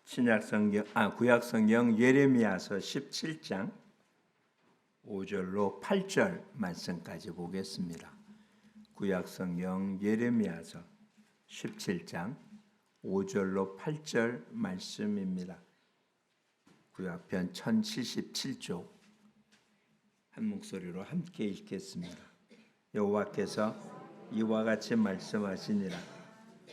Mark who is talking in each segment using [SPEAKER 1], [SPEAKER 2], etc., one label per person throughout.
[SPEAKER 1] 구약 성경 예레미야서 17장 5절로 8절 말씀까지 보겠습니다. 구약 성경 예레미야서 17장 5절로 8절 말씀입니다. 구약편 1077쪽 한 목소리로 함께 읽겠습니다. 여호와께서 이와 같이 말씀하시니라.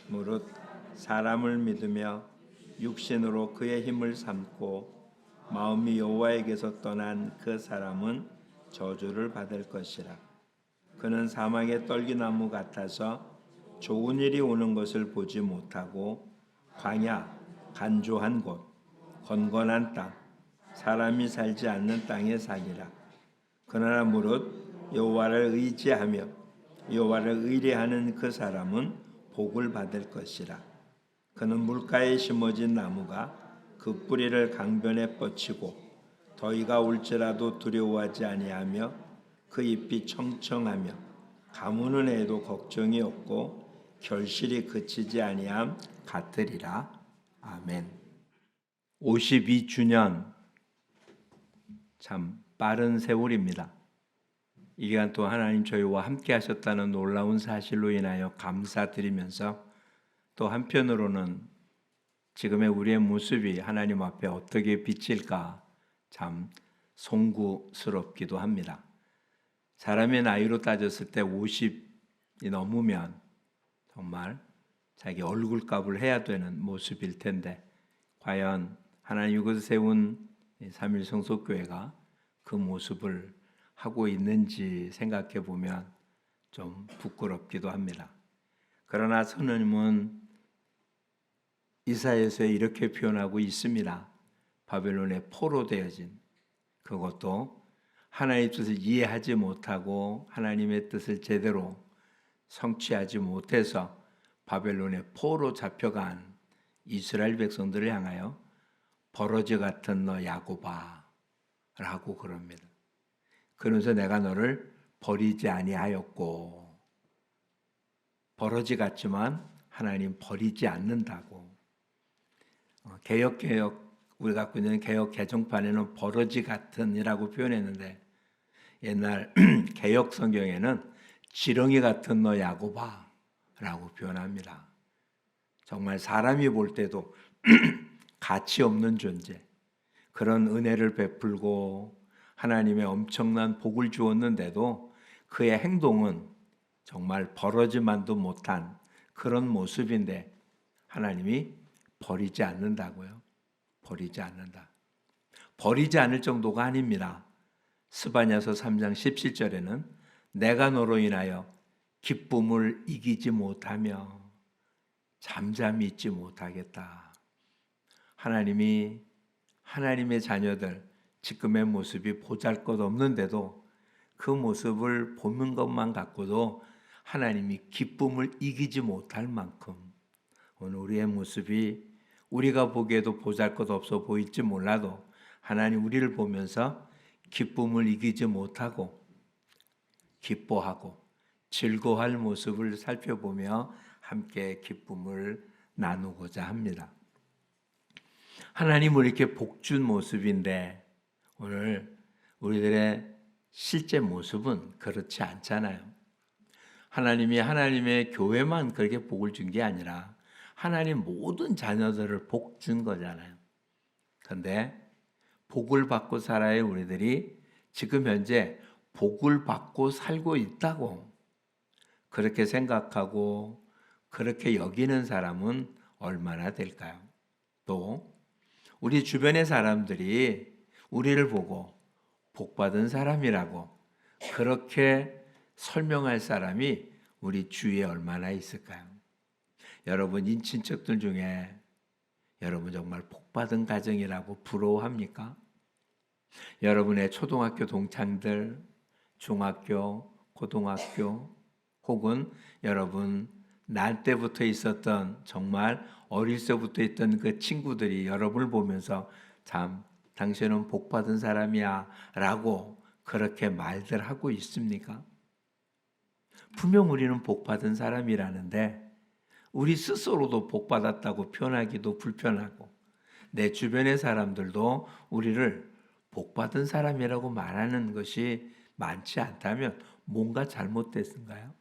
[SPEAKER 1] 무릇 사람을 믿으며 육신으로 그의 힘을 삼고 마음이 여호와에게서 떠난 그 사람은 저주를 받을 것이라. 그는 사막의 떨기나무 같아서 좋은 일이 오는 것을 보지 못하고 광야, 간조한 곳, 건건한 땅, 사람이 살지 않는 땅에 살리라. 그러나 무릇 여호와를 의지하며 여호와를 의뢰하는 그 사람은 복을 받을 것이라. 그는 물가에 심어진 나무가 그 뿌리를 강변에 뻗치고 더위가 올지라도 두려워하지 아니하며 그 잎이 청청하며 가무는 해도 걱정이 없고 결실이 그치지 아니함 같으리라. 아멘. 52주년, 참 빠른 세월입니다. 이 기간 동안 하나님 저희와 함께 하셨다는 놀라운 사실로 인하여 감사드리면서 또 한편으로는 지금의 우리의 모습이 하나님 앞에 어떻게 비칠까 참 송구스럽기도 합니다. 사람의 나이로 따졌을 때 50이 넘으면 정말 자기 얼굴값을 해야 되는 모습일 텐데 과연 하나님 이곳에 세운 3.1 성소교회가 그 모습을 하고 있는지 생각해 보면 좀 부끄럽기도 합니다. 그러나 선생님은 이사야서에 이렇게 표현하고 있습니다. 바벨론에 포로되어진, 그것도 하나님의 뜻을 이해하지 못하고 하나님의 뜻을 제대로 성취하지 못해서 바벨론에 포로 잡혀간 이스라엘 백성들을 향하여 버러지 같은 너 야곱아 라고 그럽니다. 그러면서 내가 너를 버리지 아니하였고, 버러지 같지만 하나님 버리지 않는다고. 개역 우리가 갖고 있는 개역 개정판에는 버러지 같은이라고 표현했는데 옛날 개역 성경에는 지렁이 같은 너 야곱아라고 표현합니다. 정말 사람이 볼 때도 가치 없는 존재, 그런 은혜를 베풀고 하나님의 엄청난 복을 주었는데도 그의 행동은 정말 버러지만도 못한 그런 모습인데 하나님이 버리지 않는다고요. 버리지 않는다. 버리지 않을 정도가 아닙니다. 스바냐서 3장 17절에는 내가 너로 인하여 기쁨을 이기지 못하며 잠잠히 있지 못하겠다. 하나님이 하나님의 자녀들 지금의 모습이 보잘것없는데도 그 모습을 보는 것만 갖고도 하나님이 기쁨을 이기지 못할 만큼 오늘 우리의 모습이 우리가 보기에도 보잘것없어 보일지 몰라도 하나님 우리를 보면서 기쁨을 이기지 못하고 기뻐하고 즐거워할 모습을 살펴보며 함께 기쁨을 나누고자 합니다. 하나님을 이렇게 복준 모습인데 오늘 우리들의 실제 모습은 그렇지 않잖아요. 하나님이 하나님의 교회만 그렇게 복을 준 게 아니라 하나님 모든 자녀들을 복 준 거잖아요. 그런데 복을 받고 살아야 우리들이 지금 현재 복을 받고 살고 있다고 그렇게 생각하고 그렇게 여기는 사람은 얼마나 될까요? 또 우리 주변의 사람들이 우리를 보고 복받은 사람이라고 그렇게 설명할 사람이 우리 주위에 얼마나 있을까요? 여러분 인친척들 중에 여러분 정말 복받은 가정이라고 부러워합니까? 여러분의 초등학교 동창들, 중학교, 고등학교 혹은 여러분 날 때부터 있었던 정말 어릴 때부터 있던 그 친구들이 여러분을 보면서 참 당신은 복받은 사람이야 라고 그렇게 말들 하고 있습니까? 분명 우리는 복받은 사람이라는데 우리 스스로도 복받았다고 표현하기도 불편하고 내 주변의 사람들도 우리를 복받은 사람이라고 말하는 것이 많지 않다면 뭔가 잘못됐은가요?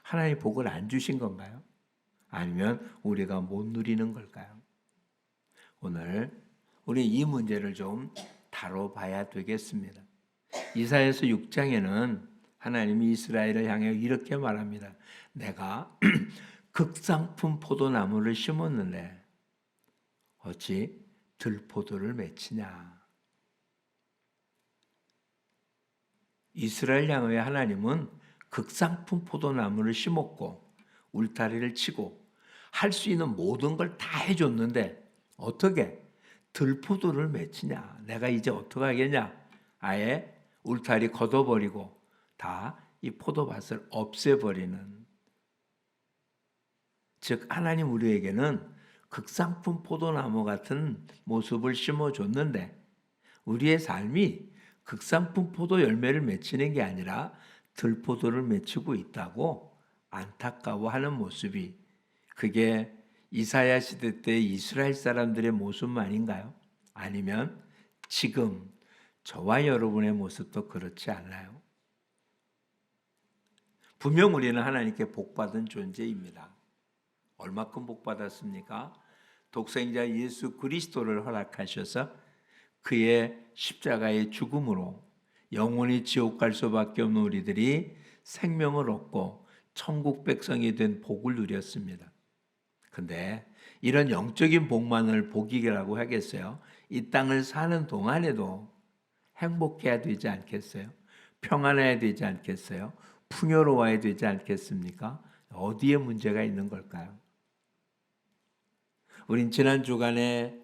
[SPEAKER 1] 하나님 복을 안 주신 건가요? 아니면 우리가 못 누리는 걸까요? 오늘 우리 이 문제를 좀 다뤄봐야 되겠습니다. 이사야서 6장에는 하나님이 이스라엘을 향해 이렇게 말합니다. 내가 극상품 포도나무를 심었는데 어찌 들포도를 맺히냐. 이스라엘 향해 하나님은 극상품 포도나무를 심었고 울타리를 치고 할 수 있는 모든 걸 다 해줬는데 어떻게 들포도를 맺히냐. 내가 이제 어떻게 하겠냐. 아예 울타리 걷어버리고 다 이 포도밭을 없애버리는, 즉 하나님 우리에게는 극상품 포도나무 같은 모습을 심어줬는데 우리의 삶이 극상품 포도 열매를 맺히는 게 아니라 들포도를 맺히고 있다고 안타까워하는 모습이, 그게 이사야 시대 때 이스라엘 사람들의 모습만인가요? 아니면 지금 저와 여러분의 모습도 그렇지 않나요? 분명 우리는 하나님께 복받은 존재입니다. 얼마큼 복받았습니까? 독생자 예수 그리스도를 허락하셔서 그의 십자가의 죽음으로 영원히 지옥 갈 수밖에 없는 우리들이 생명을 얻고 천국 백성이 된 복을 누렸습니다. 근데 이런 영적인 복만을 복이라고 하겠어요? 이 땅을 사는 동안에도 행복해야 되지 않겠어요? 평안해야 되지 않겠어요? 풍요로워야 되지 않겠습니까? 어디에 문제가 있는 걸까요? 우린 지난 주간에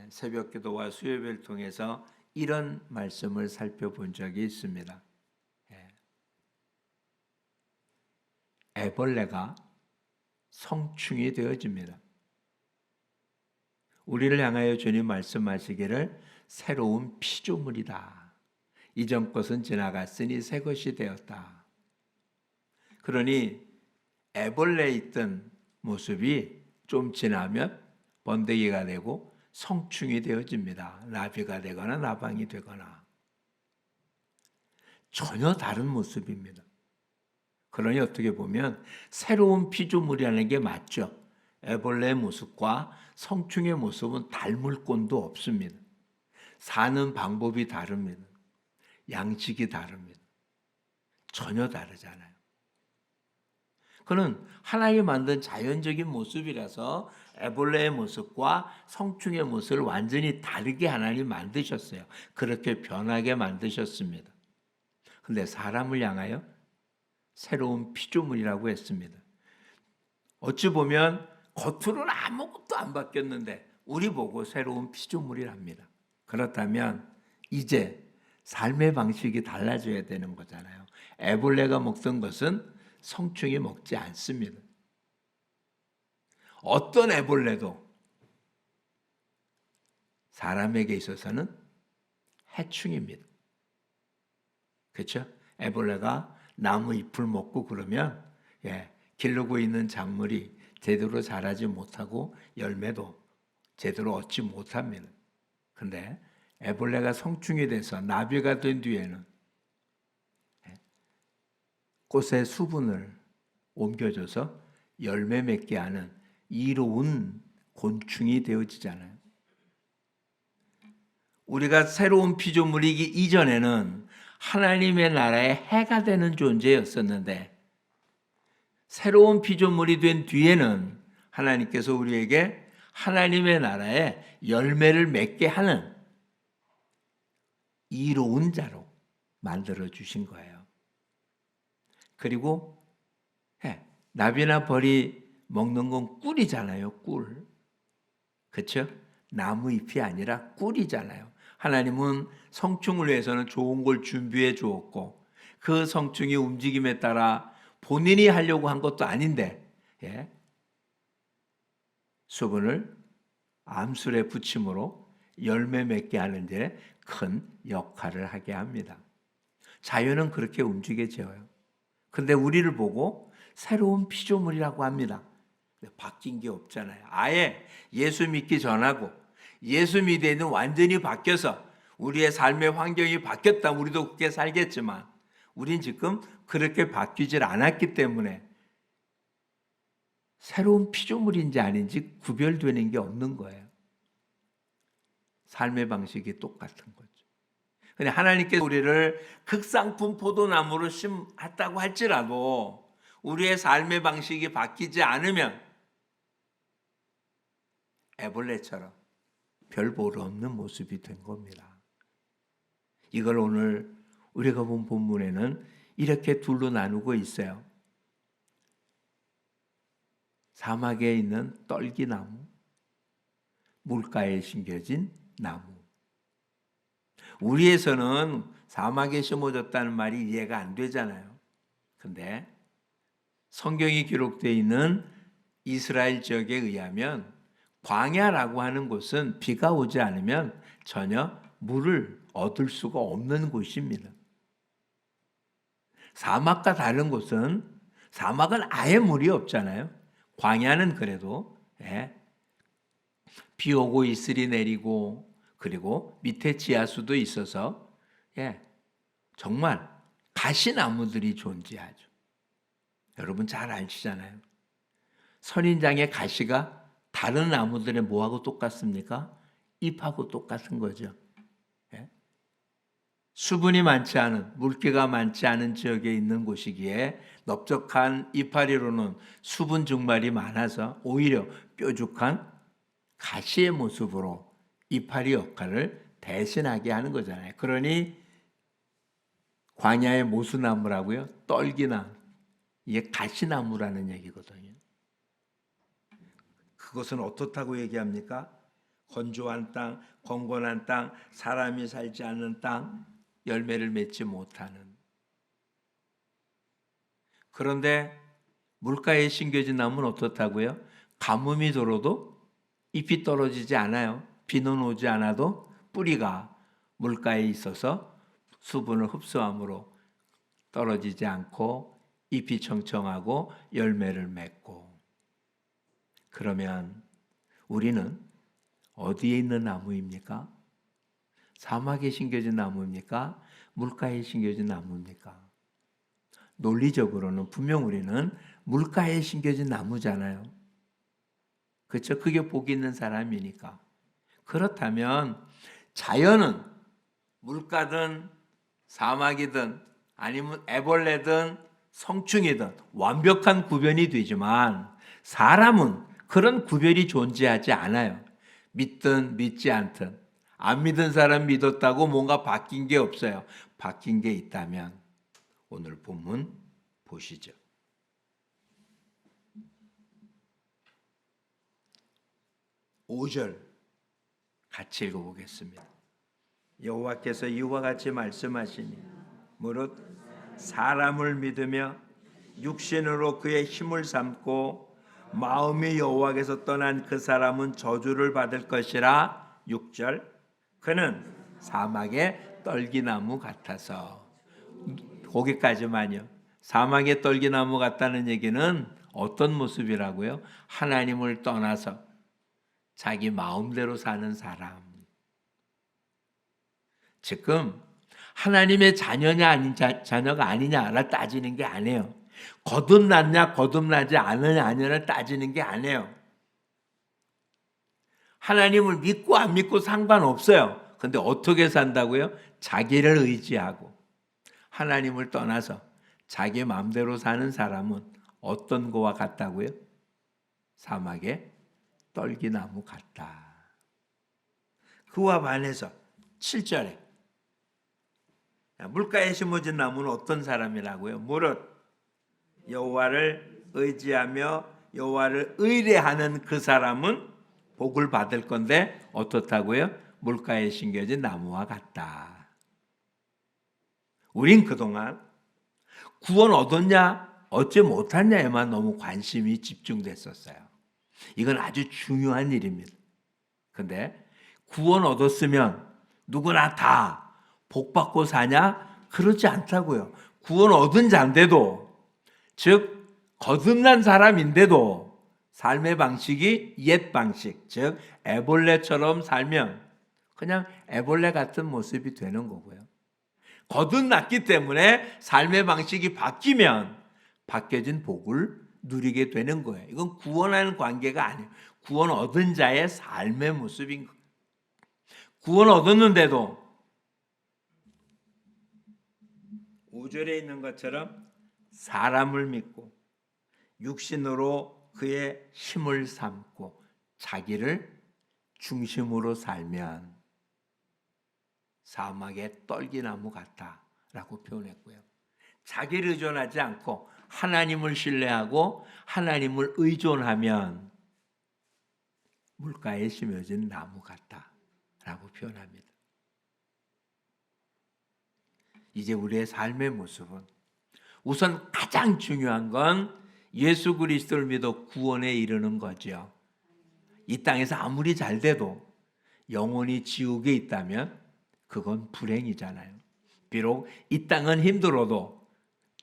[SPEAKER 1] 새벽 기도와 수요일을 통해서 이런 말씀을 살펴본 적이 있습니다. 애벌레가 성충이 되어집니다. 우리를 향하여 주님 말씀하시기를 새로운 피조물이다. 이전 것은 지나갔으니 새 것이 되었다. 그러니 애벌레에 있던 모습이 좀 지나면 번데기가 되고 성충이 되어집니다. 나비가 되거나 나방이 되거나. 전혀 다른 모습입니다. 그러니 어떻게 보면 새로운 피조물이라는 게 맞죠. 애벌레의 모습과 성충의 모습은 닮을 꼴도 없습니다. 사는 방법이 다릅니다. 양식이 다릅니다. 전혀 다르잖아요. 그는 하나님이 만든 자연적인 모습이라서 애벌레의 모습과 성충의 모습을 완전히 다르게 하나님 만드셨어요. 그렇게 변하게 만드셨습니다. 그런데 사람을 향하여 새로운 피조물이라고 했습니다. 어찌 보면 겉으로는 아무것도 안 바뀌었는데 우리 보고 새로운 피조물이랍니다. 그렇다면 이제 삶의 방식이 달라져야 되는 거잖아요. 애벌레가 먹던 것은 성충이 먹지 않습니다. 어떤 애벌레도 사람에게 있어서는 해충입니다. 그렇죠? 애벌레가 나무 잎을 먹고 그러면 기르고 있는 작물이 제대로 자라지 못하고 열매도 제대로 얻지 못합니다. 그런데 애벌레가 성충이 돼서 나비가 된 뒤에는 꽃의 수분을 옮겨줘서 열매 맺게 하는 이로운 곤충이 되어지잖아요. 우리가 새로운 피조물이기 이전에는 하나님의 나라의 해가 되는 존재였었는데 새로운 피조물이 된 뒤에는 하나님께서 우리에게 하나님의 나라에 열매를 맺게 하는 이로운 자로 만들어 주신 거예요. 그리고 나비나 벌이 먹는 건 꿀이잖아요. 꿀. 그렇죠? 나무 잎이 아니라 꿀이잖아요. 하나님은 성충을 위해서는 좋은 걸 준비해 주었고 그 성충이 움직임에 따라 본인이 하려고 한 것도 아닌데 수분을 암술에 붙임으로 열매 맺게 하는 데 큰 역할을 하게 합니다. 자연은 그렇게 움직여져요. 그런데 우리를 보고 새로운 피조물이라고 합니다. 바뀐 게 없잖아요. 아예 예수 믿기 전하고 예수 믿에는 완전히 바뀌어서 우리의 삶의 환경이 바뀌었다. 우리도 그렇게 살겠지만 우린 지금 그렇게 바뀌질 않았기 때문에 새로운 피조물인지 아닌지 구별되는 게 없는 거예요. 삶의 방식이 똑같은 거죠. 근데 하나님께서 우리를 극상품 포도나무로 심었다고 할지라도 우리의 삶의 방식이 바뀌지 않으면 애벌레처럼 별 볼 없는 모습이 된 겁니다. 이걸 오늘 우리가 본 본문에는 이렇게 둘로 나누고 있어요. 사막에 있는 떨기나무, 물가에 심겨진 나무. 우리에서는 사막에 심어졌다는 말이 이해가 안 되잖아요. 근데 성경이 기록되어 있는 이스라엘 지역에 의하면 광야라고 하는 곳은 비가 오지 않으면 전혀 물을 얻을 수가 없는 곳입니다. 사막과 다른 곳은 사막은 아예 물이 없잖아요. 광야는 그래도 비 오고 이슬이 내리고 그리고 밑에 지하수도 있어서 정말 가시나무들이 존재하죠. 여러분 잘 아시잖아요. 선인장의 가시가 다른 나무들의 뭐하고 똑같습니까? 잎하고 똑같은 거죠. 수분이 많지 않은, 물기가 많지 않은 지역에 있는 곳이기에 넓적한 이파리로는 수분 증말이 많아서 오히려 뾰족한 가시의 모습으로 이파리 역할을 대신하게 하는 거잖아요. 그러니 광야의 모수나무라고요? 떨기나무. 이게 가시나무라는 얘기거든요. 그것은 어떻다고 얘기합니까? 건조한 땅, 건건한 땅, 사람이 살지 않는 땅, 열매를 맺지 못하는. 그런데 물가에 심겨진 나무는 어떻다고요? 가뭄이 들어도 잎이 떨어지지 않아요. 비는 오지 않아도 뿌리가 물가에 있어서 수분을 흡수함으로 떨어지지 않고 잎이 청청하고 열매를 맺고. 그러면 우리는 어디에 있는 나무입니까? 사막에 심겨진 나무입니까? 물가에 심겨진 나무입니까? 논리적으로는 분명 우리는 물가에 심겨진 나무잖아요. 그렇죠? 그게 복 있는 사람이니까. 그렇다면 자연은 물가든 사막이든 아니면 애벌레든 성충이든 완벽한 구별이 되지만 사람은 그런 구별이 존재하지 않아요. 믿든 믿지 않든. 안 믿은 사람 믿었다고 뭔가 바뀐 게 없어요. 바뀐 게 있다면 오늘 본문 보시죠. 5절 같이 읽어보겠습니다. 여호와께서 이와 같이 말씀하시니 무릇 사람을 믿으며 육신으로 그의 힘을 삼고 마음이 여호와께서 떠난 그 사람은 저주를 받을 것이라. 6절 그는 사막의 떨기나무 같아서. 거기까지만요. 사막의 떨기나무 같다는 얘기는 어떤 모습이라고요? 하나님을 떠나서 자기 마음대로 사는 사람. 지금 하나님의 자녀냐 아닌 자녀가 아니냐를 따지는 게 아니에요. 거듭났냐 거듭나지 않느냐를 따지는 게 아니에요. 하나님을 믿고 안 믿고 상관없어요. 근데 어떻게 산다고요? 자기를 의지하고 하나님을 떠나서 자기 마음대로 사는 사람은 어떤 거와 같다고요? 사막의 떨기나무 같다. 그와 반해서 7절에 물가에 심어진 나무는 어떤 사람이라고요? 무릇 여호와를 의지하며 여호와를 의뢰하는 그 사람은 복을 받을 건데 어떻다고요? 물가에 심겨진 나무와 같다. 우린 그동안 구원 얻었냐 얻지 못했냐에만 너무 관심이 집중됐었어요. 이건 아주 중요한 일입니다. 근데 구원 얻었으면 누구나 다 복 받고 사냐? 그렇지 않다고요. 구원 얻은 자인데도, 즉 거듭난 사람인데도 삶의 방식이 옛 방식, 즉 애벌레처럼 살면 그냥 애벌레 같은 모습이 되는 거고요. 거듭났기 때문에 삶의 방식이 바뀌면 바뀌어진 복을 누리게 되는 거예요. 이건 구원하는 관계가 아니에요. 구원 얻은 자의 삶의 모습인 거예요. 구원 얻었는데도 5절에 있는 것처럼 사람을 믿고 육신으로 그의 힘을 삼고 자기를 중심으로 살면 사막의 떨기나무 같다라고 표현했고요. 자기를 의존하지 않고 하나님을 신뢰하고 하나님을 의존하면 물가에 심어진 나무 같다라고 표현합니다. 이제 우리의 삶의 모습은 우선 가장 중요한 건 예수 그리스도를 믿어 구원에 이르는 거죠. 이 땅에서 아무리 잘 돼도 영혼이 지옥에 있다면 그건 불행이잖아요. 비록 이 땅은 힘들어도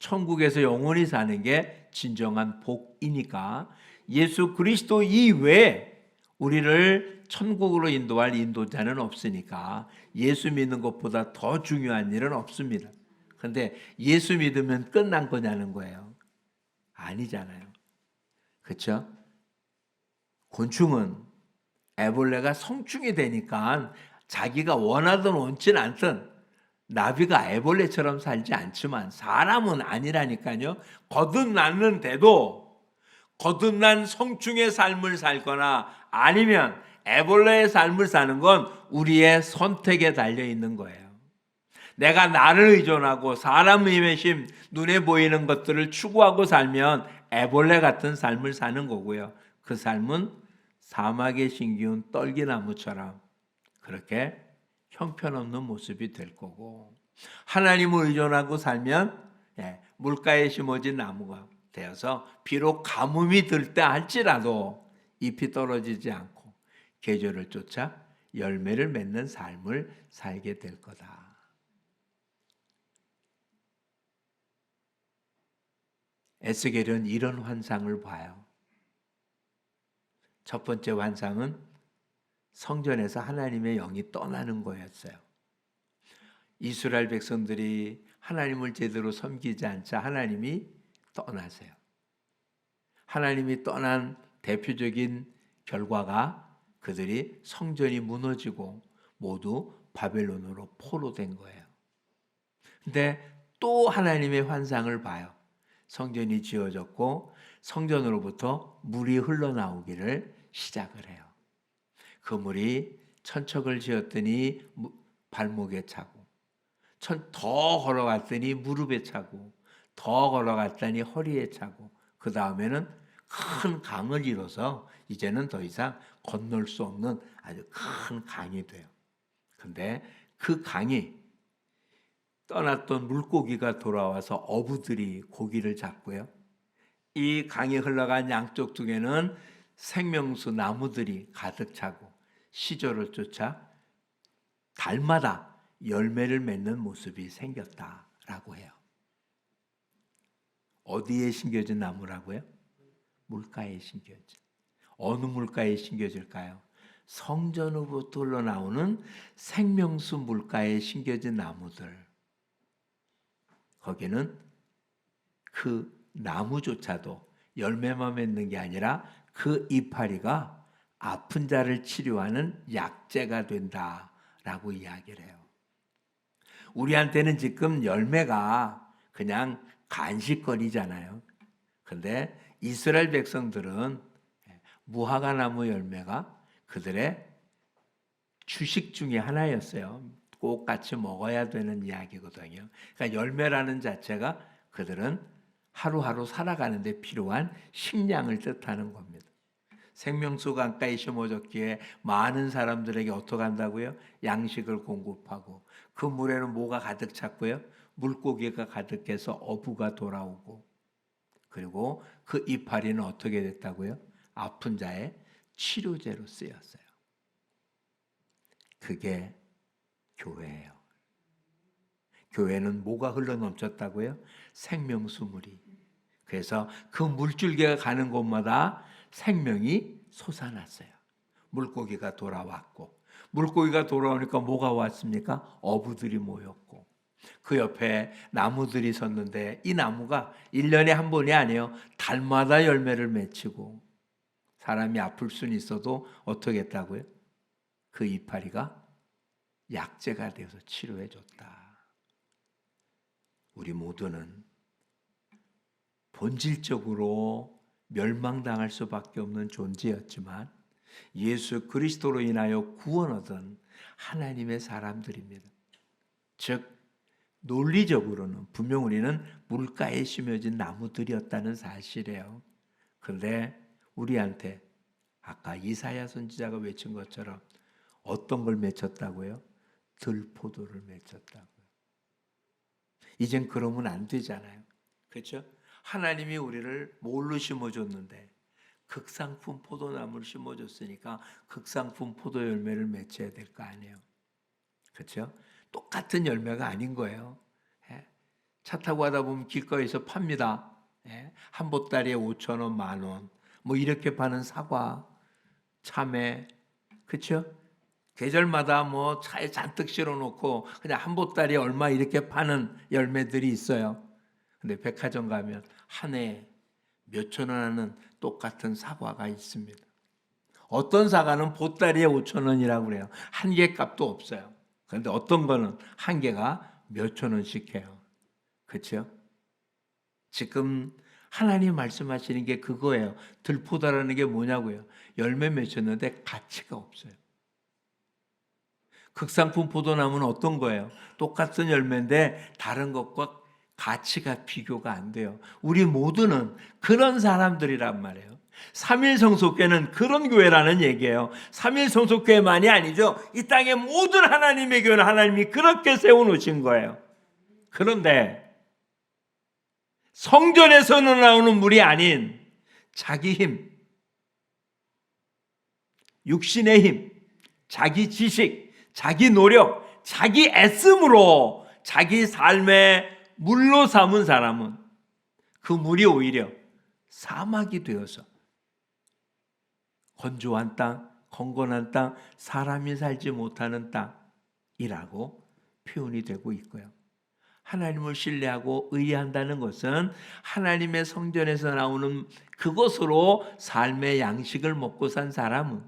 [SPEAKER 1] 천국에서 영원히 사는 게 진정한 복이니까 예수 그리스도 이외에 우리를 천국으로 인도할 인도자는 없으니까 예수 믿는 것보다 더 중요한 일은 없습니다. 그런데 예수 믿으면 끝난 거냐는 거예요. 아니잖아요. 그렇죠? 곤충은 애벌레가 성충이 되니까 자기가 원하든 원치 않든 나비가 애벌레처럼 살지 않지만 사람은 아니라니까요. 거듭났는데도 거듭난 성충의 삶을 살거나 아니면 애벌레의 삶을 사는 건 우리의 선택에 달려 있는 거예요. 내가 나를 의존하고 사람의 힘, 눈에 보이는 것들을 추구하고 살면 애벌레 같은 삶을 사는 거고요. 그 삶은 사막에 심기운 떨기나무처럼 그렇게 형편없는 모습이 될 거고, 하나님을 의존하고 살면 물가에 심어진 나무가 되어서 비록 가뭄이 들 때 할지라도 잎이 떨어지지 않고 계절을 쫓아 열매를 맺는 삶을 살게 될 거다. 에스겔은 이런 환상을 봐요. 첫 번째 환상은 성전에서 하나님의 영이 떠나는 거였어요. 이스라엘 백성들이 하나님을 제대로 섬기지 않자 하나님이 떠나세요. 하나님이 떠난 대표적인 결과가 그들이 성전이 무너지고 모두 바벨론으로 포로된 거예요. 근데 또 하나님의 환상을 봐요. 성전이 지어졌고 성전으로부터 물이 흘러나오기를 시작을 해요. 그 물이 천척을 지었더니 발목에 차고, 더 걸어갔더니 무릎에 차고, 더 걸어갔더니 허리에 차고, 그 다음에는 큰 강을 이뤄서 이제는 더 이상 건널 수 없는 아주 큰 강이 돼요. 근데 그 강이 떠났던 물고기가 돌아와서 어부들이 고기를 잡고요. 이 강이 흘러간 양쪽 둑에는 생명수 나무들이 가득 차고 시절을 쫓아 달마다 열매를 맺는 모습이 생겼다라고 해요. 어디에 심겨진 나무라고요? 물가에 심겨진. 어느 물가에 심겨질까요? 성전으로부터 흘러나오는 생명수 물가에 심겨진 나무들. 거기는 그 나무조차도 열매만 맺는 게 아니라 그 이파리가 아픈 자를 치료하는 약재가 된다라고 이야기를 해요. 우리한테는 지금 열매가 그냥 간식거리잖아요. 근데 이스라엘 백성들은 무화과나무 열매가 그들의 주식 중에 하나였어요. 꼭 같이 먹어야 되는 이야기거든요. 그러니까 열매라는 자체가 그들은 하루하루 살아가는데 필요한 식량을 뜻하는 겁니다. 생명수 강가에 심어졌기에 많은 사람들에게 어떻게 한다고요? 양식을 공급하고, 그 물에는 뭐가 가득 찼고요? 물고기가 가득해서 어부가 돌아오고, 그리고 그 이파리는 어떻게 됐다고요? 아픈 자의 치료제로 쓰였어요. 그게 교회예요. 교회는 뭐가 흘러넘쳤다고요? 생명수물이. 그래서 그 물줄기가 가는 곳마다 생명이 솟아났어요. 물고기가 돌아왔고, 물고기가 돌아오니까 뭐가 왔습니까? 어부들이 모였고, 그 옆에 나무들이 섰는데 이 나무가 1년에 한 번이 아니에요. 달마다 열매를 맺히고, 사람이 아플 수는 있어도 어떻게 했다고요? 그 이파리가 약재가 되어서 치료해 줬다. 우리 모두는 본질적으로 멸망당할 수밖에 없는 존재였지만 예수 그리스도로 인하여 구원 얻은 하나님의 사람들입니다. 즉 논리적으로는 분명 우리는 물가에 심어진 나무들이었다는 사실이에요. 그런데 우리한테 아까 이사야 선지자가 외친 것처럼 어떤 걸 맺혔다고요? 들포도를 맺혔다고요. 이젠 그러면 안 되잖아요. 그렇죠? 하나님이 우리를 뭘로 심어줬는데 극상품 포도나무를 심어줬으니까 극상품 포도 열매를 맺혀야 될 거 아니에요. 그렇죠? 똑같은 열매가 아닌 거예요. 차 타고 가다 보면 길거리에서 팝니다. 한 보따리에 5,000원, 10,000원 뭐 이렇게 파는 사과, 참외, 그렇죠? 계절마다 뭐 차에 잔뜩 실어놓고 그냥 한 보따리에 얼마 이렇게 파는 열매들이 있어요. 근데 백화점 가면 한 해에 몇천 원 하는 똑같은 사과가 있습니다. 어떤 사과는 보따리에 5,000원이라고 그래요. 한 개 값도 없어요. 그런데 어떤 거는 한 개가 몇천 원씩 해요. 그렇죠? 지금 하나님 말씀하시는 게 그거예요. 들포다라는 게 뭐냐고요? 열매 맺혔는데 가치가 없어요. 극상품 포도나무는 어떤 거예요? 똑같은 열매인데 다른 것과 가치가 비교가 안 돼요. 우리 모두는 그런 사람들이란 말이에요. 삼일성속교회는 그런 교회라는 얘기예요. 삼일성속교회만이 아니죠. 이 땅의 모든 하나님의 교회는 하나님이 그렇게 세워놓으신 거예요. 그런데 성전에서는 나오는 물이 아닌 자기 힘, 육신의 힘, 자기 지식, 자기 노력, 자기 애씀으로 자기 삶의 물로 삼은 사람은 그 물이 오히려 사막이 되어서 건조한 땅, 건건한 땅, 사람이 살지 못하는 땅이라고 표현이 되고 있고요. 하나님을 신뢰하고 의뢰한다는 것은 하나님의 성전에서 나오는 그것으로 삶의 양식을 먹고 산 사람은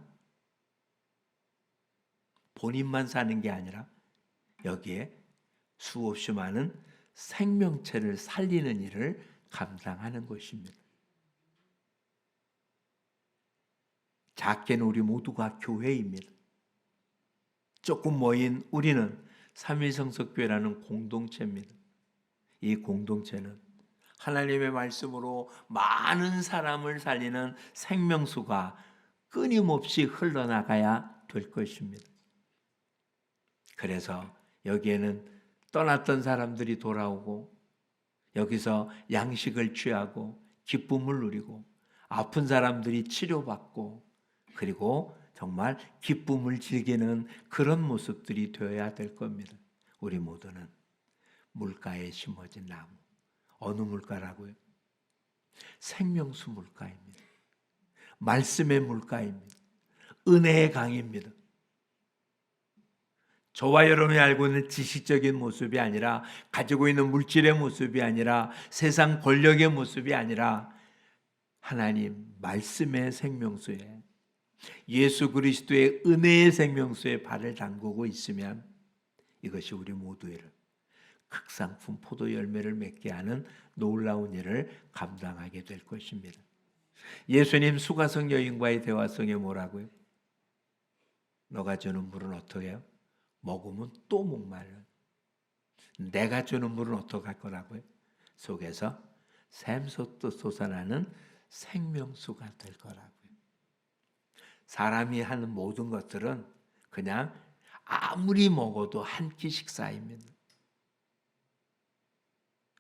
[SPEAKER 1] 본인만 사는 게 아니라 여기에 수없이 많은 생명체를 살리는 일을 감당하는 것입니다. 작게는 우리 모두가 교회입니다. 조금 모인 우리는 삼일성석교회라는 공동체입니다. 이 공동체는 하나님의 말씀으로 많은 사람을 살리는 생명수가 끊임없이 흘러나가야 될 것입니다. 그래서 여기에는 떠났던 사람들이 돌아오고 여기서 양식을 취하고 기쁨을 누리고 아픈 사람들이 치료받고 그리고 정말 기쁨을 즐기는 그런 모습들이 되어야 될 겁니다. 우리 모두는 물가에 심어진 나무. 어느 물가라고요? 생명수 물가입니다. 말씀의 물가입니다. 은혜의 강입니다. 저와 여러분이 알고 있는 지식적인 모습이 아니라 가지고 있는 물질의 모습이 아니라 세상 권력의 모습이 아니라 하나님 말씀의 생명수에 예수 그리스도의 은혜의 생명수에 발을 담그고 있으면 이것이 우리 모두의 극상품 포도 열매를 맺게 하는 놀라운 일을 감당하게 될 것입니다. 예수님 수가성 여인과의 대화성에 뭐라고요? 너가 주는 물은 어떻게 해요? 먹으면 또 목말라. 내가 주는 물은 어떻게 할 거라고요? 속에서 샘솟듯 솟아나는 생명수가 될 거라고요. 사람이 하는 모든 것들은 그냥 아무리 먹어도 한 끼 식사입니다.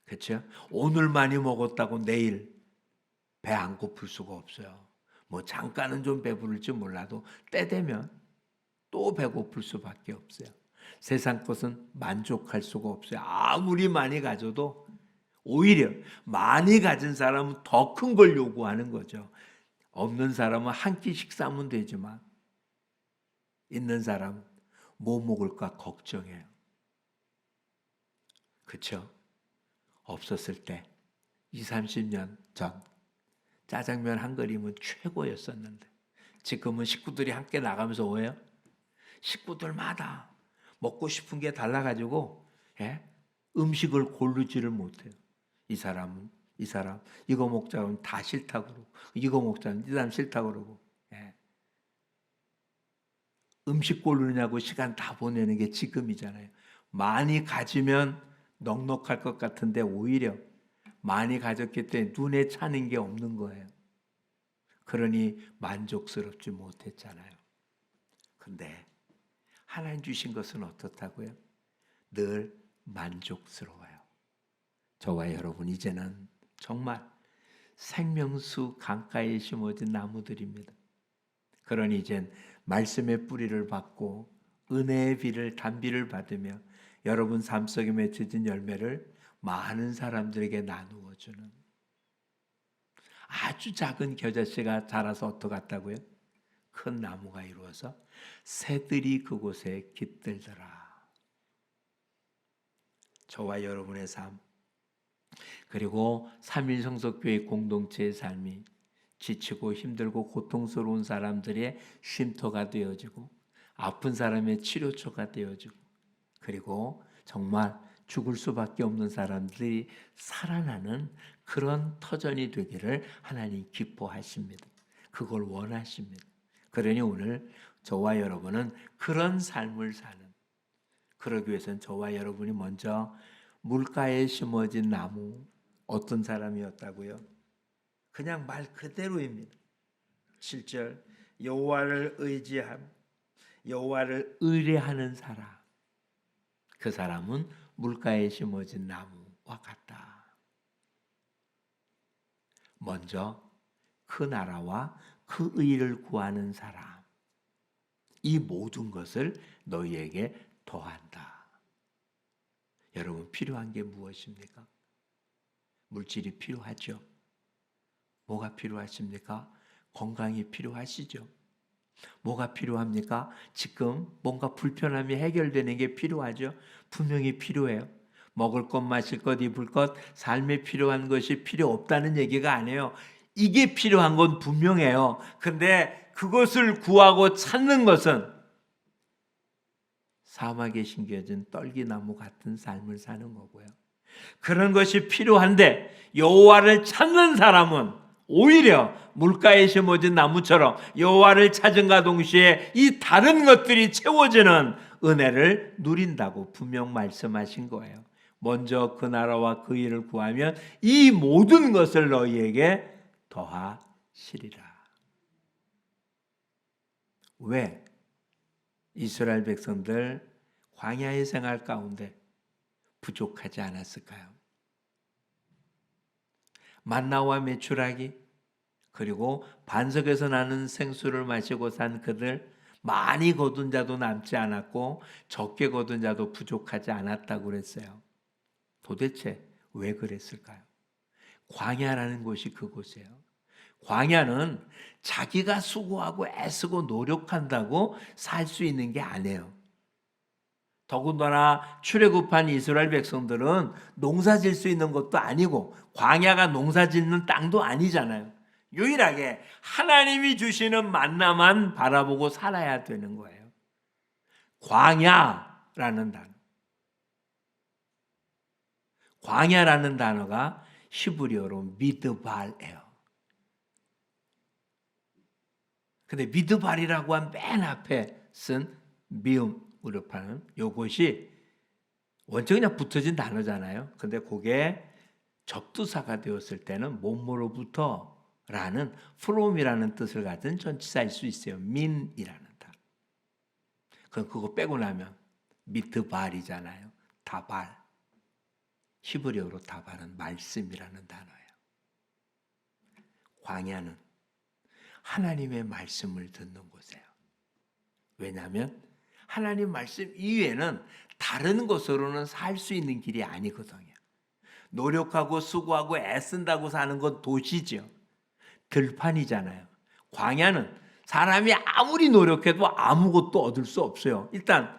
[SPEAKER 1] 그렇죠? 오늘 많이 먹었다고 내일 배 안 고플 수가 없어요. 뭐 잠깐은 좀 배부를지 몰라도 때 되면 또 배고플 수밖에 없어요. 세상 것은 만족할 수가 없어요. 아무리 많이 가져도 오히려 많이 가진 사람은 더 큰 걸 요구하는 거죠. 없는 사람은 한 끼씩 싸면 되지만 있는 사람은 뭐 먹을까 걱정해요. 그렇죠? 없었을 때 20, 30년 전 짜장면 한 그림은 최고였었는데 지금은 식구들이 함께 나가면서 오해요. 식구들마다 먹고 싶은 게 달라가지고 음식을 고르지를 못해요. 이 사람 이거 먹자 그러면 다 싫다고 그러고 이거 먹자면 이 사람 싫다고 그러고 음식 고르느냐고 시간 다 보내는 게 지금이잖아요. 많이 가지면 넉넉할 것 같은데 오히려 많이 가졌기 때문에 눈에 차는 게 없는 거예요. 그러니 만족스럽지 못했잖아요. 근데 하나님 주신 것은 어떻다고요? 늘 만족스러워요. 저와 여러분 이제는 정말 생명수 강가에 심어진 나무들입니다. 그러니 이젠 말씀의 뿌리를 받고 은혜의 비를 단비를 받으며 여러분 삶 속에 맺혀진 열매를 많은 사람들에게 나누어 주는 아주 작은 겨자씨가 자라서 어떡하다고요? 큰 나무가 이루어서 새들이 그곳에 깃들더라. 저와 여러분의 삶 그리고 삼일성석교회 공동체의 삶이 지치고 힘들고 고통스러운 사람들의 쉼터가 되어지고 아픈 사람의 치료처가 되어지고 그리고 정말 죽을 수밖에 없는 사람들이 살아나는 그런 터전이 되기를 하나님 기뻐하십니다. 그걸 원하십니다. 그러니 오늘 저와 여러분은 그런 삶을 사는 그러기 위해서는 저와 여러분이 먼저 물가에 심어진 나무 어떤 사람이었다고요? 그냥 말 그대로입니다. 7절 여호와를 의지함 여호와를 의뢰하는 사람 그 사람은 물가에 심어진 나무와 같다. 먼저 그 나라와 그 의를 구하는 사람 이 모든 것을 너희에게 더한다. 여러분 필요한 게 무엇입니까? 물질이 필요하죠. 뭐가 필요하십니까? 건강이 필요하시죠. 뭐가 필요합니까? 지금 뭔가 불편함이 해결되는 게 필요하죠. 분명히 필요해요. 먹을 것, 마실 것, 입을 것, 삶에 필요한 것이 필요 없다는 얘기가 아니에요. 이게 필요한 건 분명해요. 근데 그것을 구하고 찾는 것은 사막에 심겨진 떨기나무 같은 삶을 사는 거고요. 그런 것이 필요한데 여호와를 찾는 사람은 오히려 물가에 심어진 나무처럼 여호와를 찾은가 동시에 이 다른 것들이 채워지는 은혜를 누린다고 분명 말씀하신 거예요. 먼저 그 나라와 그 일을 구하면 이 모든 것을 너희에게 더하시리라. 왜? 이스라엘 백성들 광야의 생활 가운데 부족하지 않았을까요? 만나와 메추라기 그리고 반석에서 나는 생수를 마시고 산 그들 많이 거둔 자도 남지 않았고 적게 거둔 자도 부족하지 않았다고 그랬어요. 도대체 왜 그랬을까요? 광야라는 곳이 그곳이에요. 광야는 자기가 수고하고 애쓰고 노력한다고 살 수 있는 게 아니에요. 더군다나 출애굽한 이스라엘 백성들은 농사 질 수 있는 것도 아니고 광야가 농사 짓는 땅도 아니잖아요. 유일하게 하나님이 주시는 만나만 바라보고 살아야 되는 거예요. 광야라는 단어. 광야라는 단어가 히브리어로 미드발이에요. 근데 미드발이라고 한 맨 앞에 쓴 미음으로 파는 요것이 원체 그냥 붙어진 단어잖아요. 근데 그게 접두사가 되었을 때는 몸으로부터라는 from이라는 뜻을 가진 전치사일 수 있어요. 민이라는 단어. 그럼 그거 빼고 나면 미드발이잖아요. 다발. 히브리어로 다발은 말씀이라는 단어예요. 광야는 하나님의 말씀을 듣는 곳이에요. 왜냐하면 하나님 말씀 이외에는 다른 것으로는 살 수 있는 길이 아니거든요. 노력하고 수고하고 애쓴다고 사는 건 도시죠. 들판이잖아요. 광야는 사람이 아무리 노력해도 아무것도 얻을 수 없어요. 일단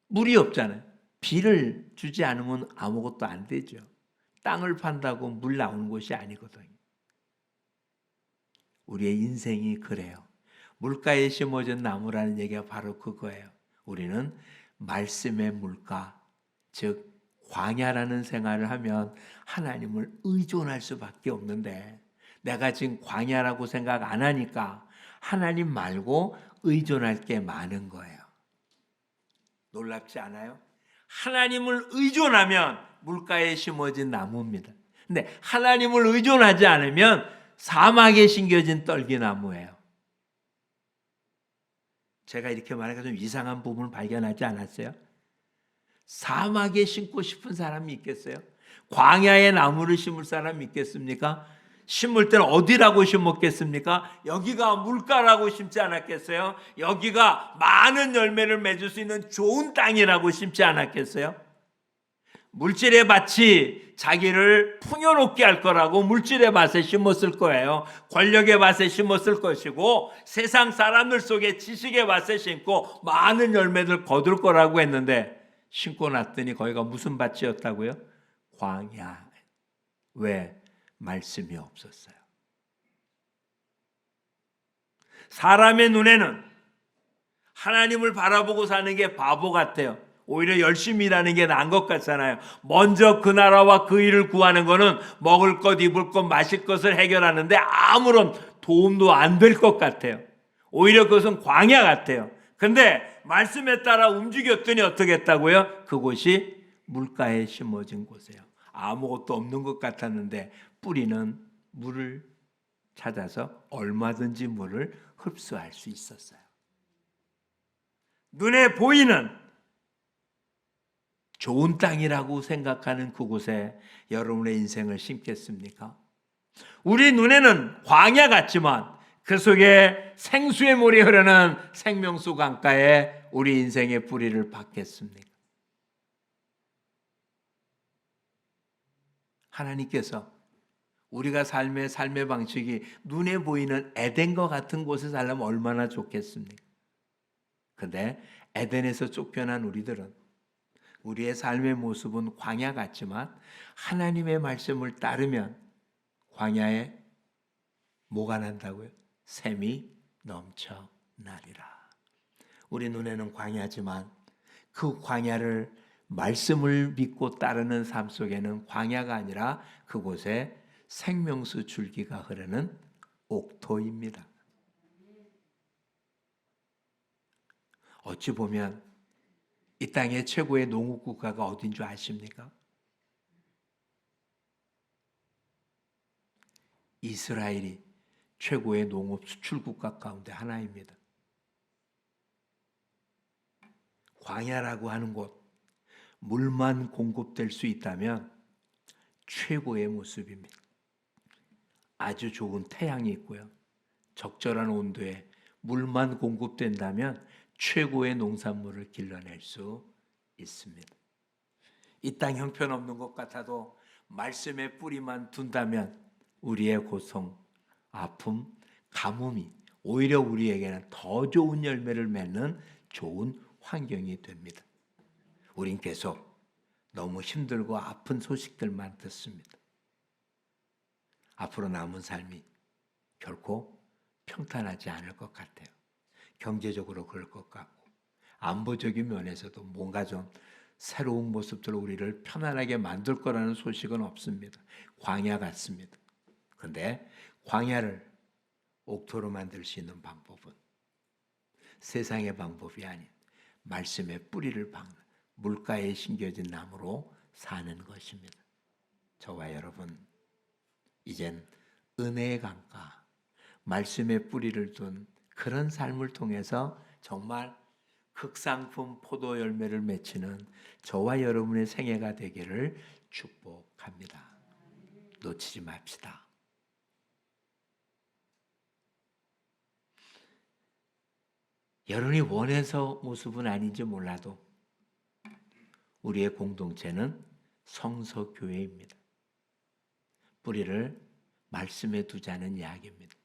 [SPEAKER 1] 물이 없잖아요. 비를 주지 않으면 아무것도 안 되죠. 땅을 판다고 물 나오는 곳이 아니거든요. 우리의 인생이 그래요. 물가에 심어진 나무라는 얘기가 바로 그거예요. 우리는 말씀의 물가, 즉 광야라는 생활을 하면 하나님을 의존할 수밖에 없는데, 내가 지금 광야라고 생각 안 하니까 하나님 말고 의존할 게 많은 거예요. 놀랍지 않아요? 하나님을 의존하면 물가에 심어진 나무입니다. 근데 하나님을 의존하지 않으면 사막에 심겨진 떨기나무예요. 제가 이렇게 말하니까 좀 이상한 부분을 발견하지 않았어요? 사막에 심고 싶은 사람이 있겠어요? 광야에 나무를 심을 사람이 있겠습니까? 심을 때는 어디라고 심었겠습니까? 여기가 물가라고 심지 않았겠어요? 여기가 많은 열매를 맺을 수 있는 좋은 땅이라고 심지 않았겠어요? 물질의 밭이 자기를 풍요롭게 할 거라고 물질의 밭에 심었을 거예요. 권력의 밭에 심었을 것이고 세상 사람들 속에 지식의 밭에 심고 많은 열매를 거둘 거라고 했는데, 심고 났더니 거기가 무슨 밭이었다고요? 광야. 왜? 말씀이 없었어요. 사람의 눈에는 하나님을 바라보고 사는 게 바보 같아요. 오히려 열심히 일하는 게 나은 것 같잖아요. 먼저 그 나라와 그 일을 구하는 거는 먹을 것, 입을 것, 마실 것을 해결하는데 아무런 도움도 안 될 것 같아요. 오히려 그것은 광야 같아요. 근데 말씀에 따라 움직였더니 어떻게 했다고요? 그곳이 물가에 심어진 곳이에요. 아무것도 없는 것 같았는데 뿌리는 물을 찾아서 얼마든지 물을 흡수할 수 있었어요. 눈에 보이는 좋은 땅이라고 생각하는 그곳에 여러분의 인생을 심겠습니까? 우리 눈에는 광야 같지만 그 속에 생수의 물이 흐르는 생명수 강가에 우리 인생의 뿌리를 박겠습니까? 하나님께서 우리가 삶의 방식이 눈에 보이는 에덴과 같은 곳에 살려면 얼마나 좋겠습니까? 근데 에덴에서 쫓겨난 우리들은, 우리의 삶의 모습은 광야 같지만 하나님의 말씀을 따르면 광야에 뭐가 난다고요? 샘이 넘쳐나리라. 우리 눈에는 광야지만 그 광야를 말씀을 믿고 따르는 삶 속에는 광야가 아니라 그곳에 생명수 줄기가 흐르는 옥토입니다. 어찌 보면 이 땅의 최고의 농업 국가가 어딘 줄 아십니까? 이스라엘이 최고의 농업 수출 국가 가운데 하나입니다. 광야라고 하는 곳, 물만 공급될 수 있다면 최고의 모습입니다. 아주 좋은 태양이 있고요. 적절한 온도에 물만 공급된다면 최고의 농산물을 길러낼 수 있습니다. 이 땅 형편없는 것 같아도 말씀의 뿌리만 둔다면 우리의 고통, 아픔, 가뭄이 오히려 우리에게는 더 좋은 열매를 맺는 좋은 환경이 됩니다. 우린 계속 너무 힘들고 아픈 소식들만 듣습니다. 앞으로 남은 삶이 결코 평탄하지 않을 것 같아요. 경제적으로 그럴 것 같고, 안보적인 면에서도 뭔가 좀 새로운 모습들로 우리를 편안하게 만들 거라는 소식은 없습니다. 광야 같습니다. 그런데 광야를 옥토로 만들 수 있는 방법은 세상의 방법이 아닌 말씀의 뿌리를 박는 물가에 심겨진 나무로 사는 것입니다. 저와 여러분, 이젠 은혜의 강가, 말씀의 뿌리를 둔 그런 삶을 통해서 정말 극상품 포도 열매를 맺히는 저와 여러분의 생애가 되기를 축복합니다. 놓치지 맙시다. 여러분이 원해서 모습은 아닌지 몰라도 우리의 공동체는 성서교회입니다. 뿌리를 말씀에 두자는 이야기입니다.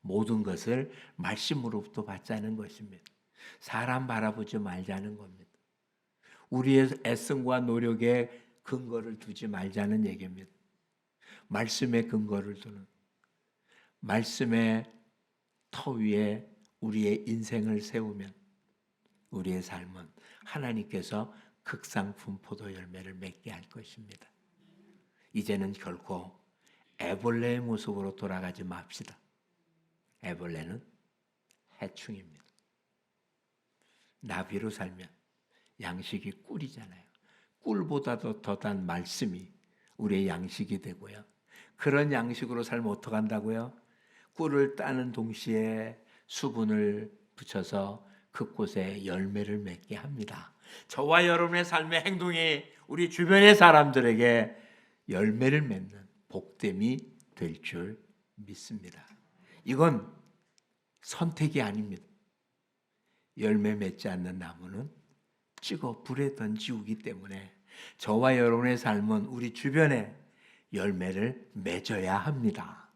[SPEAKER 1] 모든 것을 말씀으로부터 받자는 것입니다. 사람 바라보지 말자는 겁니다. 우리의 애씀과 노력에 근거를 두지 말자는 얘기입니다. 말씀에 근거를 두는, 말씀의 터 위에 우리의 인생을 세우면 우리의 삶은 하나님께서 극상품 포도 열매를 맺게 할 것입니다. 이제는 결코 애벌레의 모습으로 돌아가지 맙시다. 애벌레는 해충입니다. 나비로 살면 양식이 꿀이잖아요. 꿀보다도 더단 말씀이 우리의 양식이 되고요. 그런 양식으로 살면 어떡한다고요? 꿀을 따는 동시에 수분을 붙여서 그곳에 열매를 맺게 합니다. 저와 여러분의 삶의 행동이 우리 주변의 사람들에게 열매를 맺는 복됨이 될 줄 믿습니다. 이건 선택이 아닙니다. 열매 맺지 않는 나무는 찍어 불에 던지우기 때문에 저와 여러분의 삶은 우리 주변에 열매를 맺어야 합니다.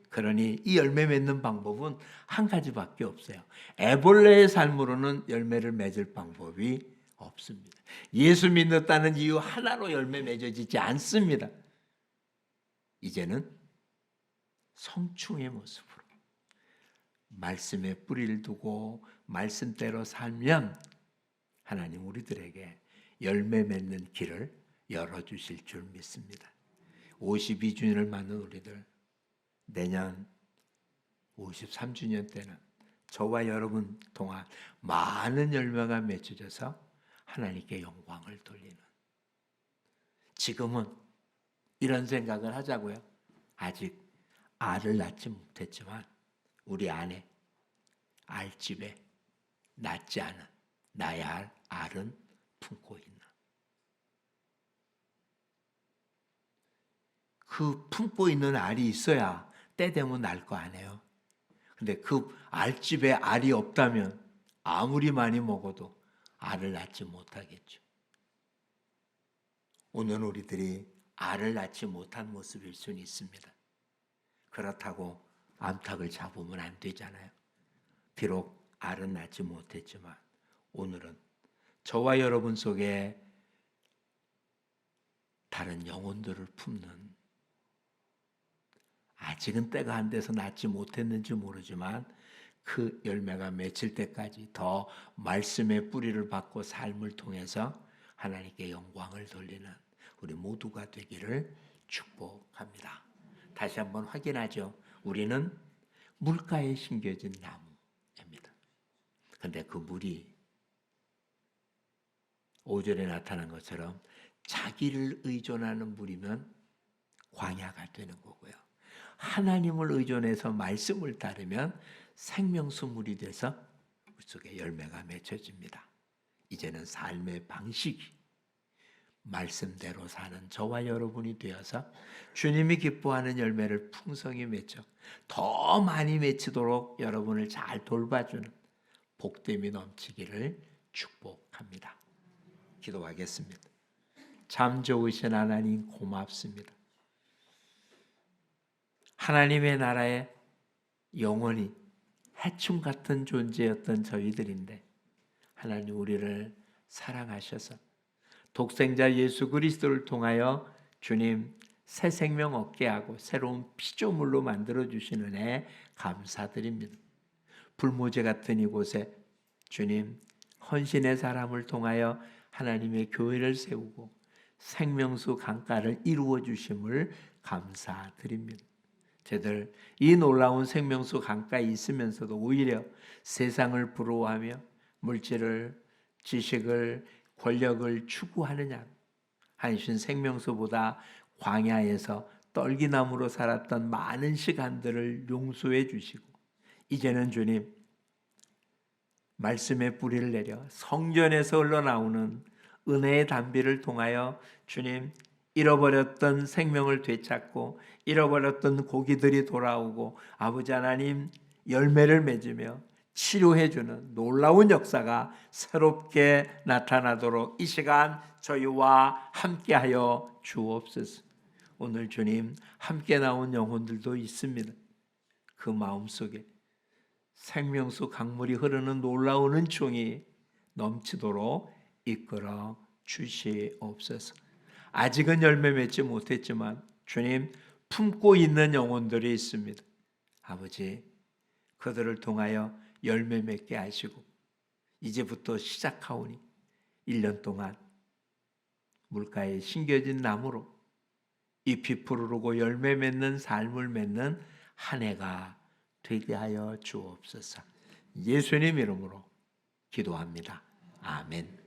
[SPEAKER 1] 그러니 이 열매 맺는 방법은 한 가지밖에 없어요. 애벌레의 삶으로는 열매를 맺을 방법이 없습니다. 예수 믿는다는 이유 하나로 열매 맺어지지 않습니다. 이제는 성충의 모습으로 말씀에 뿌리를 두고 말씀대로 살면 하나님 우리들에게 열매 맺는 길을 열어주실 줄 믿습니다. 52주년을 맞는 우리들, 내년 53주년 때는 저와 여러분 동안 많은 열매가 맺혀져서 하나님께 영광을 돌리는, 지금은 이런 생각을 하자고요. 아직 알을 낳지 못했지만 우리 안에 알집에 낳지 않은 나야 할 알은 품고 있나. 그 품고 있는 알이 있어야 때 되면 날 거 아니에요. 근데 그 알집에 알이 없다면 아무리 많이 먹어도 알을 낳지 못하겠죠. 오늘 우리들이 알을 낳지 못한 모습일 수는 있습니다. 그렇다고 암탉을 잡으면 안 되잖아요. 비록 알은 낳지 못했지만 오늘은 저와 여러분 속에 다른 영혼들을 품는, 아직은 때가 안 돼서 낳지 못했는지 모르지만 그 열매가 맺힐 때까지 더 말씀의 뿌리를 받고 삶을 통해서 하나님께 영광을 돌리는 우리 모두가 되기를 축복합니다. 다시 한번 확인하죠. 우리는 물가에 심겨진 나무입니다. 그런데 그 물이 5절에 나타난 것처럼 자기를 의존하는 물이면 광야가 되는 거고요. 하나님을 의존해서 말씀을 따르면 생명수 물이 돼서 우리 속에 열매가 맺혀집니다. 이제는 삶의 방식이 말씀대로 사는 저와 여러분이 되어서 주님이 기뻐하는 열매를 풍성히 맺혀 더 많이 맺히도록 여러분을 잘 돌봐주는 복됨이 넘치기를 축복합니다. 기도하겠습니다. 참 좋으신 하나님 고맙습니다. 하나님의 나라에 영원히 해충 같은 존재였던 저희들인데 하나님 우리를 사랑하셔서 독생자 예수 그리스도를 통하여 주님 새 생명 얻게 하고 새로운 피조물로 만들어 주시는 애 감사드립니다. 불모제 같은 이곳에 주님 헌신의 사람을 통하여 하나님의 교회를 세우고 생명수 강가를 이루어 주심을 감사드립니다. 저들 이 놀라운 생명수 강가에 있으면서도 오히려 세상을 부러워하며 물질을, 지식을, 권력을 추구하느냐, 한신 생명수보다 광야에서 떨기나무로 살았던 많은 시간들을 용서해 주시고 이제는 주님 말씀의 뿌리를 내려 성전에서 흘러나오는 은혜의 단비를 통하여 주님 잃어버렸던 생명을 되찾고 잃어버렸던 고기들이 돌아오고 아버지 하나님 열매를 맺으며 치료해주는 놀라운 역사가 새롭게 나타나도록 이 시간 저희와 함께하여 주옵소서. 오늘 주님 함께 나온 영혼들도 있습니다. 그 마음속에 생명수 강물이 흐르는 놀라운 은총이 넘치도록 이끌어 주시옵소서. 아직은 열매 맺지 못했지만 주님 품고 있는 영혼들이 있습니다. 아버지, 그들을 통하여 열매 맺게 하시고 이제부터 시작하오니 1년 동안 물가에 심겨진 나무로 잎이 푸르르고 열매 맺는 삶을 맺는 한 해가 되게 하여 주옵소서. 예수님 이름으로 기도합니다. 아멘.